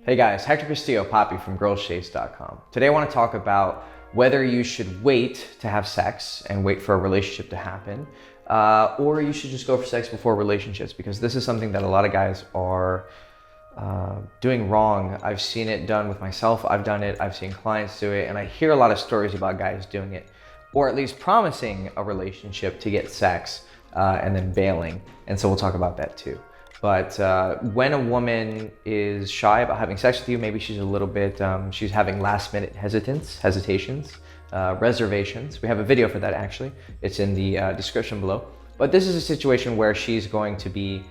Hey guys, Hector Castillo, Poppy from girlschase.com. Today I want to talk about whether you should wait to have sex and wait for a relationship to happen, or you should just go for sex before relationships, because this is something that a lot of guys are doing wrong. I've seen it done with myself, I've done it, I've seen clients do it, and I hear a lot of stories about guys doing it, or at least promising a relationship to get sex and then bailing, and so we'll talk about that too. But when a woman is shy about having sex with you, maybe she's a little bit, she's having last minute hesitations, reservations. We have a video for that actually. It's in the description below. But this is a situation where she's going to be,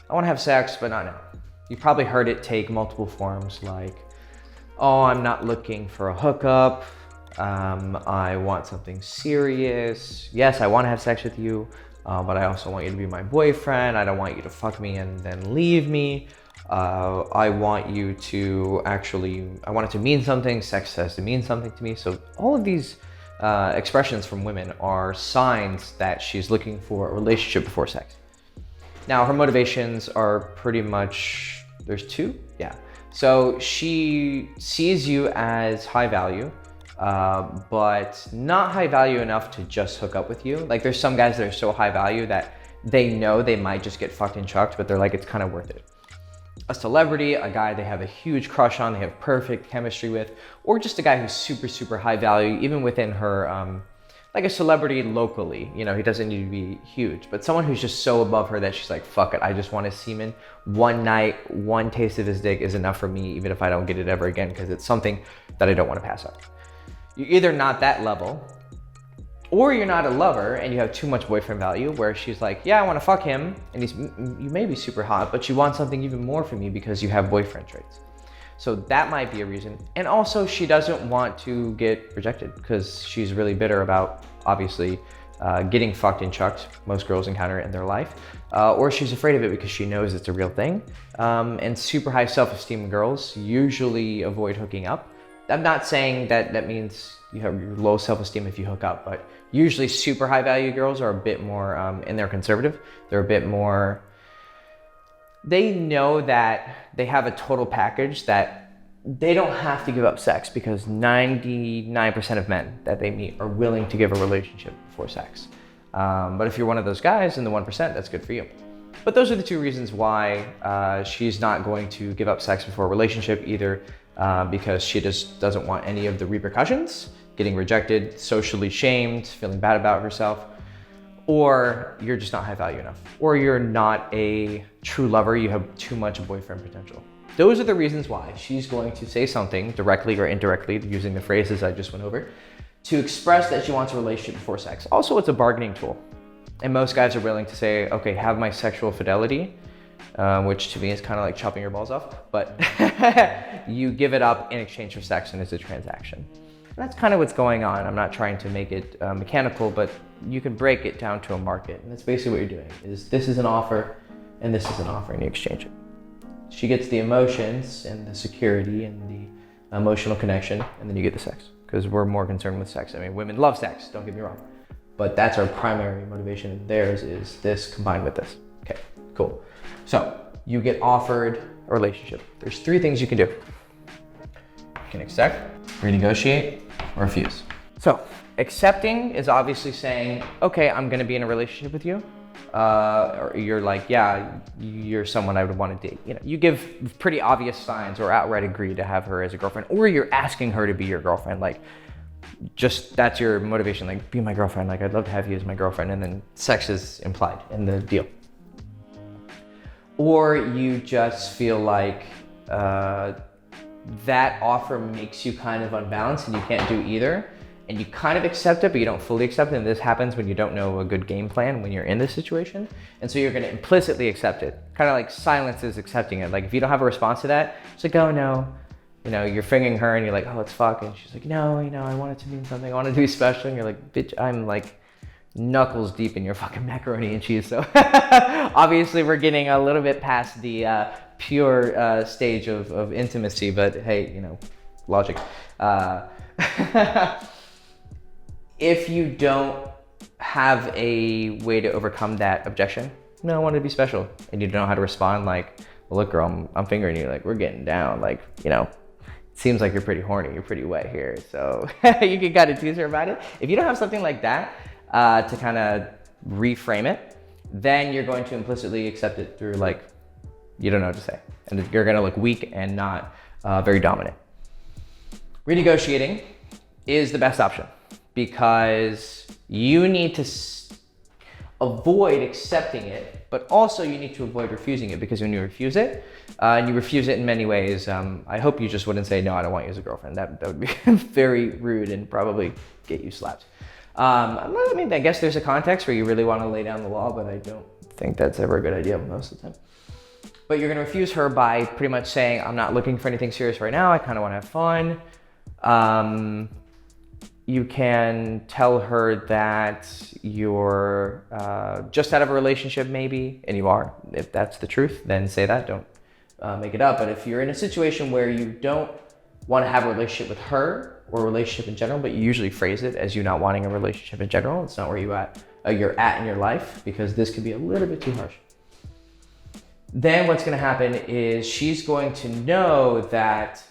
I want to have sex, but not now. You've probably heard it take multiple forms like, oh, I'm not looking for a hookup. I want something serious. Yes, I want to have sex with you. But I also want you to be my boyfriend. I don't want you to fuck me and then leave me. I want you to actually, I want it to mean something. Sex has to mean something to me. So all of these expressions from women are signs that she's looking for a relationship before sex. Now, her motivations are pretty much, there's two, yeah. So she sees you as high value. But not high value enough to just hook up with you. Like there's some guys that are so high value that they know they might just get fucked and chucked, but they're like, it's kind of worth it. A celebrity, a guy they have a huge crush on, they have perfect chemistry with, or just a guy who's super, super high value, even within her, like a celebrity locally, you know, he doesn't need to be huge, but someone who's just so above her that she's like, fuck it, I just want his semen. One night, one taste of his dick is enough for me, even if I don't get it ever again, because it's something that I don't want to pass up. You're either not that level, or you're not a lover and you have too much boyfriend value where she's like, yeah, I want to fuck him, and you may be super hot, but you want something even more from me because you have boyfriend traits. So that might be a reason. And also she doesn't want to get rejected because she's really bitter about, obviously, getting fucked and chucked. Most girls encounter it in their life. Or she's afraid of it because she knows it's a real thing. And super high self-esteem girls usually avoid hooking up. I'm not saying that that means you have low self-esteem if you hook up, but usually super high value girls are a bit more, and they're conservative. They're a bit more, they know that they have a total package that they don't have to give up sex because 99% of men that they meet are willing to give a relationship before sex. But if you're one of those guys in the 1%, that's good for you. But those are the two reasons why she's not going to give up sex before a relationship, either because she just doesn't want any of the repercussions, getting rejected, socially shamed, feeling bad about herself, or you're just not high value enough, or you're not a true lover, you have too much boyfriend potential. Those are the reasons why she's going to say something directly or indirectly, using the phrases I just went over, to express that she wants a relationship before sex. Also, it's a bargaining tool. And most guys are willing to say, okay, have my sexual fidelity, which to me is kind of like chopping your balls off, but you give it up in exchange for sex and it's a transaction. And that's kind of what's going on. I'm not trying to make it mechanical, but you can break it down to a market. And that's basically what you're doing, is this is an offer and this is an offer and you exchange it. She gets the emotions and the security and the emotional connection, and then you get the sex, because we're more concerned with sex. I mean, women love sex, don't get me wrong, but that's our primary motivation. Theirs is this combined with this. Okay, cool. So you get offered a relationship. There's three things you can do. You can accept, renegotiate, or refuse. So accepting is obviously saying, okay, I'm gonna be in a relationship with you. Or you're like, yeah, you're someone I would want to date. You know, you give pretty obvious signs or outright agree to have her as a girlfriend, or you're asking her to be your girlfriend. Like, just that's your motivation, like, be my girlfriend. Like, I'd love to have you as my girlfriend, and then sex is implied in the deal. Or you just feel like that offer makes you kind of unbalanced and you can't do either, and you kind of accept it, but you don't fully accept it. And this happens when you don't know a good game plan when you're in this situation. And so you're gonna implicitly accept it. Kind of like silence is accepting it. Like if you don't have a response to that, it's like, oh no. You know, you're fingering her and you're like, oh, let's fuck. And she's like, no, you know, I want it to mean something. I want it to be special. And you're like, bitch, I'm like knuckles deep in your fucking macaroni and cheese. So obviously we're getting a little bit past the pure stage of intimacy, but hey, you know, logic. If you don't have a way to overcome that objection, no, I want it to be special, and you don't know how to respond, like, well, look, girl, I'm fingering you, like, we're getting down, like, you know, it seems like you're pretty horny, you're pretty wet here, so you can kind of tease her about it. If you don't have something like that to kind of reframe it, then you're going to implicitly accept it through, like, you don't know what to say, and you're going to look weak and not very dominant. Renegotiating is the best option because you need to avoid accepting it, but also you need to avoid refusing it, because when you refuse it, and you refuse it in many ways, I hope you just wouldn't say, no, I don't want you as a girlfriend. That would be very rude and probably get you slapped. I mean, I guess there's a context where you really want to lay down the law, but I don't think that's ever a good idea most of the time. But you're going to refuse her by pretty much saying, I'm not looking for anything serious right now. I kind of want to have fun. You can tell her that you're just out of a relationship maybe, and you are. If that's the truth, then say that, don't make it up. But if you're in a situation where you don't want to have a relationship with her or a relationship in general, but you usually phrase it as you not wanting a relationship in general, it's not where you're at in your life, because this could be a little bit too harsh. Then what's going to happen is she's going to know that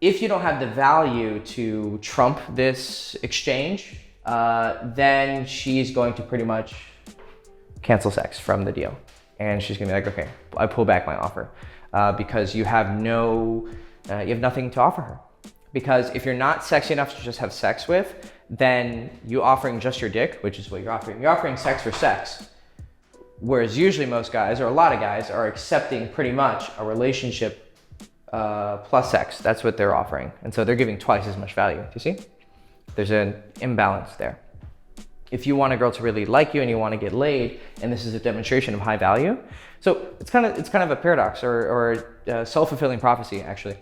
if you don't have the value to trump this exchange, then she's going to pretty much cancel sex from the deal. And she's gonna be like, okay, I pull back my offer because you have nothing to offer her. Because if you're not sexy enough to just have sex with, then you offering just your dick, which is what you're offering sex for sex. Whereas usually most guys, or a lot of guys, are accepting pretty much a relationship plus sex. That's what they're offering. And so they're giving twice as much value. Do you see? There's an imbalance there. If you want a girl to really like you and you want to get laid, and this is a demonstration of high value, so it's kind of a paradox or a self-fulfilling prophecy, actually.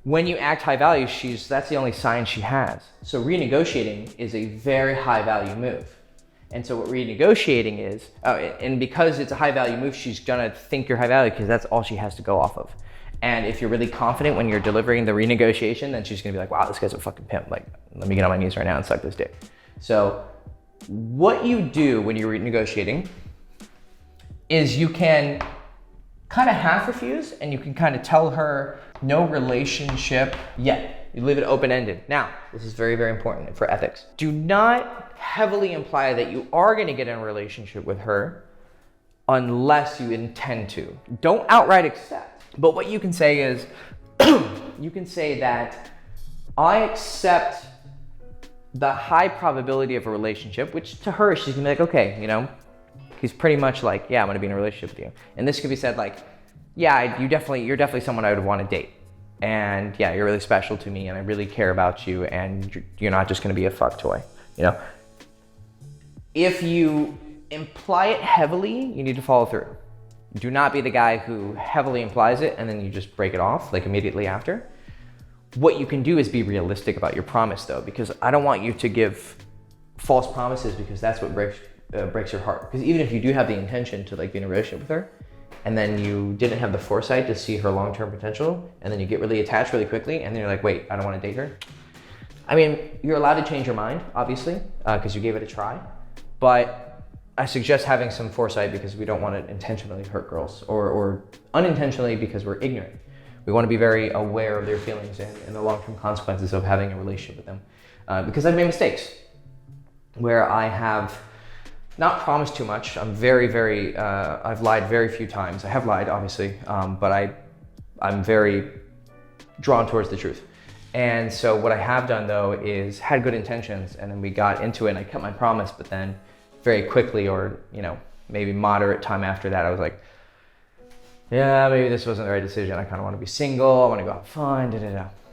When you act high value, that's the only sign she has. So renegotiating is a very high value move. And so what renegotiating is, and because it's a high value move, she's gonna think you're high value because that's all she has to go off of. And if you're really confident when you're delivering the renegotiation, then she's gonna be like, wow, this guy's a fucking pimp. Like, let me get on my knees right now and suck this dick. So what you do when you're renegotiating is you can kind of half refuse, and you can kind of tell her no relationship yet. You leave it open-ended. Now, this is very, very important for ethics. Do not heavily imply that you are gonna get in a relationship with her unless you intend to. Don't outright accept. But what you can say is, you can say that I accept the high probability of a relationship, which to her, she's gonna be like, okay, you know, he's pretty much like, yeah, I'm gonna be in a relationship with you. And this could be said like, yeah, you're definitely someone I would wanna date. And yeah, you're really special to me and I really care about you, and you're not just gonna be a fuck toy, you know? If you imply it heavily, you need to follow through. Do not be the guy who heavily implies it and then you just break it off like immediately after. What you can do is be realistic about your promise though, because I don't want you to give false promises, because that's what breaks your heart. Because even if you do have the intention to like be in a relationship with her, and then you didn't have the foresight to see her long-term potential, and then you get really attached really quickly, and then you're like, wait, I don't want to date her. I mean, you're allowed to change your mind, obviously, because you gave it a try, but I suggest having some foresight, because we don't want to intentionally hurt girls, or unintentionally because we're ignorant. We want to be very aware of their feelings and the long-term consequences of having a relationship with them. Because I've made mistakes where I have not promised too much. I'm I've lied very few times. I have lied, obviously, but I'm very drawn towards the truth. And so what I have done though is had good intentions, and then we got into it and I kept my promise, but then very quickly, or you know, maybe moderate time after that, I was like, yeah, maybe this wasn't the right decision. I kind of want to be single. I want to go have fun,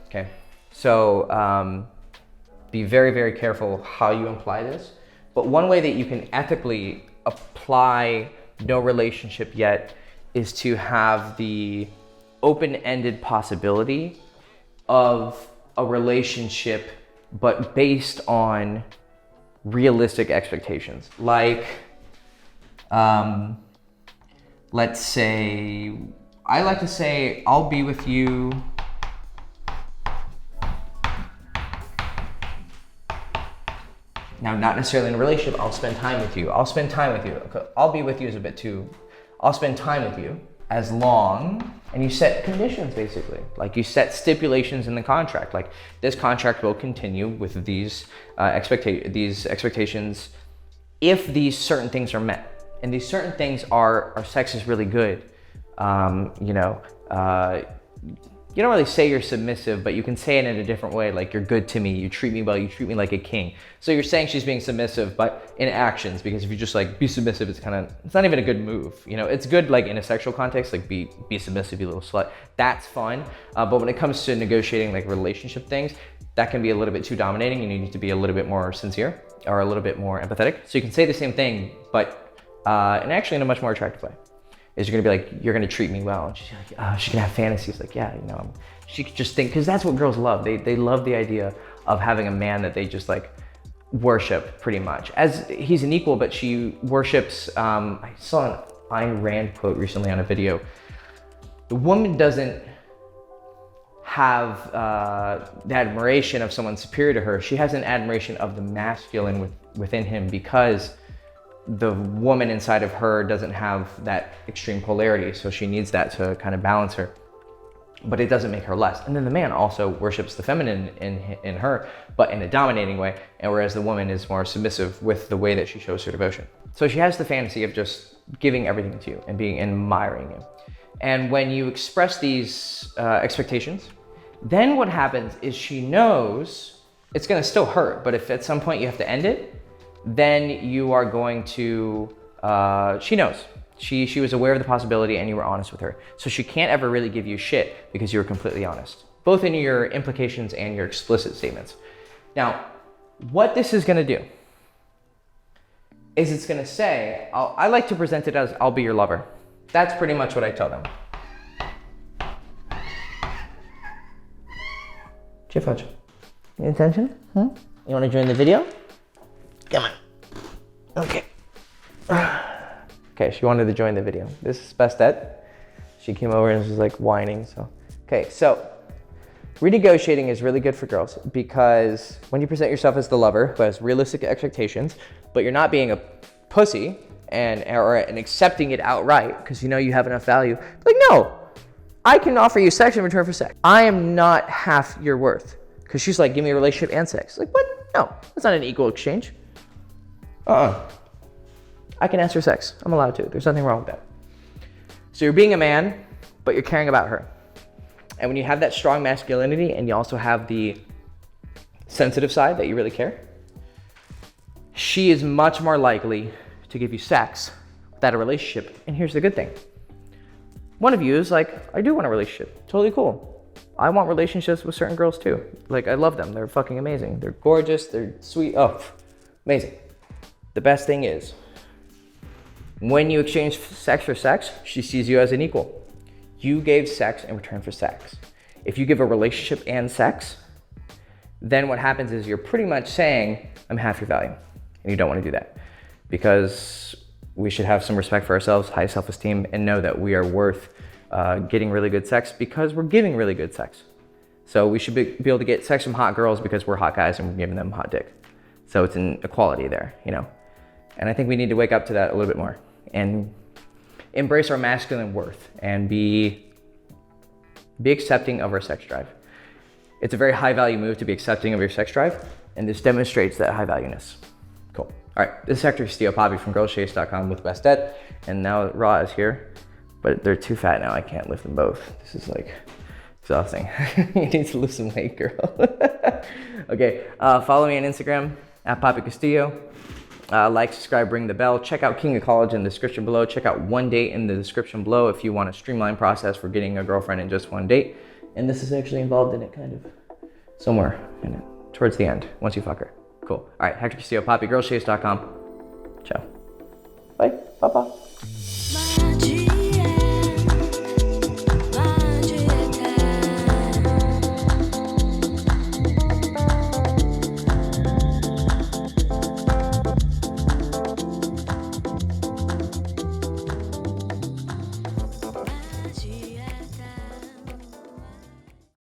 Okay, so be very, very careful how you imply this. But one way that you can ethically apply no relationship yet is to have the open-ended possibility of a relationship, but based on realistic expectations. Like, let's say, I like to say, I'll be with you now, not necessarily in a relationship, I'll spend time with you. I'll spend time with you. I'll be with you is a bit too, I'll spend time with you. as long, and you set conditions basically. Like you set stipulations in the contract. Like this contract will continue with these expectations if these certain things are met. And these certain things are, our sex is really good. You don't really say you're submissive, but you can say it in a different way. Like, you're good to me, you treat me well, you treat me like a king. So you're saying she's being submissive, but in actions, because if you just like be submissive, it's not even a good move. You know, it's good like in a sexual context, like be submissive, you little slut. That's fun. But when it comes to negotiating like relationship things, that can be a little bit too dominating. You need to be a little bit more sincere or a little bit more empathetic. So you can say the same thing, but and actually in a much more attractive way. Is you're gonna be like, you're gonna treat me well. And she's like, she can have fantasies. Like, yeah, you know, she could just think, because that's what girls love. They love the idea of having a man that they just like worship pretty much. As he's an equal, but she worships, I saw an Ayn Rand quote recently on a video. The woman doesn't have the admiration of someone superior to her. She has an admiration of the masculine within him, because the woman inside of her doesn't have that extreme polarity, so she needs that to kind of balance her, but it doesn't make her less. And then the man also worships the feminine in her, but in a dominating way, and whereas the woman is more submissive with the way that she shows her devotion. So she has the fantasy of just giving everything to you and admiring you. And when you express these expectations, then what happens is she knows it's gonna still hurt, but if at some point you have to end it, then you are going to, she knows. She was aware of the possibility and you were honest with her. So she can't ever really give you shit because you were completely honest, both in your implications and your explicit statements. Now, what this is gonna do is it's gonna say, I like to present it as, I'll be your lover. That's pretty much what I tell them. Chifudge, any attention? You wanna join the video? Come on. Okay. Okay, she wanted to join the video. This is Bastet. She came over and was like whining, so. Okay, so renegotiating is really good for girls, because when you present yourself as the lover who has realistic expectations, but you're not being a pussy and accepting it outright because you know you have enough value, like, no, I can offer you sex in return for sex. I am not half your worth. Because she's like, give me a relationship and sex. Like, what? No, that's not an equal exchange. I can ask for sex. I'm allowed to. There's nothing wrong with that. So you're being a man, but you're caring about her. And when you have that strong masculinity and you also have the sensitive side that you really care, she is much more likely to give you sex without a relationship. And here's the good thing. One of you is like, I do want a relationship. Totally cool. I want relationships with certain girls too. Like, I love them. They're fucking amazing. They're gorgeous. They're sweet. Oh, amazing. The best thing is, when you exchange sex for sex, she sees you as an equal. You gave sex in return for sex. If you give a relationship and sex, then what happens is you're pretty much saying, I'm half your value. And you don't want to do that, because we should have some respect for ourselves, high self-esteem, and know that we are worth getting really good sex because we're giving really good sex. So we should be able to get sex from hot girls because we're hot guys and we're giving them hot dick. So it's an equality there, you know? And I think we need to wake up to that a little bit more and embrace our masculine worth and be accepting of our sex drive. It's a very high value move to be accepting of your sex drive, and this demonstrates that high valueness. Cool. All right, this is Hector Castillo-Poppy from girlschase.com with Bastet, and now Raw is here, but they're too fat now. I can't lift them both. This is like exhausting. You need to lose some weight, girl. Okay, follow me on Instagram at Poppy Castillo. Like, subscribe, ring the bell. Check out King of College in the description below. Check out One Date in the description below if you want a streamlined process for getting a girlfriend in just one date. And this is actually involved in it, kind of. Somewhere in it, towards the end, once you fuck her. Cool. All right, Hector Castillo, Poppy, girlschase.com. Ciao. Bye. Bye-bye.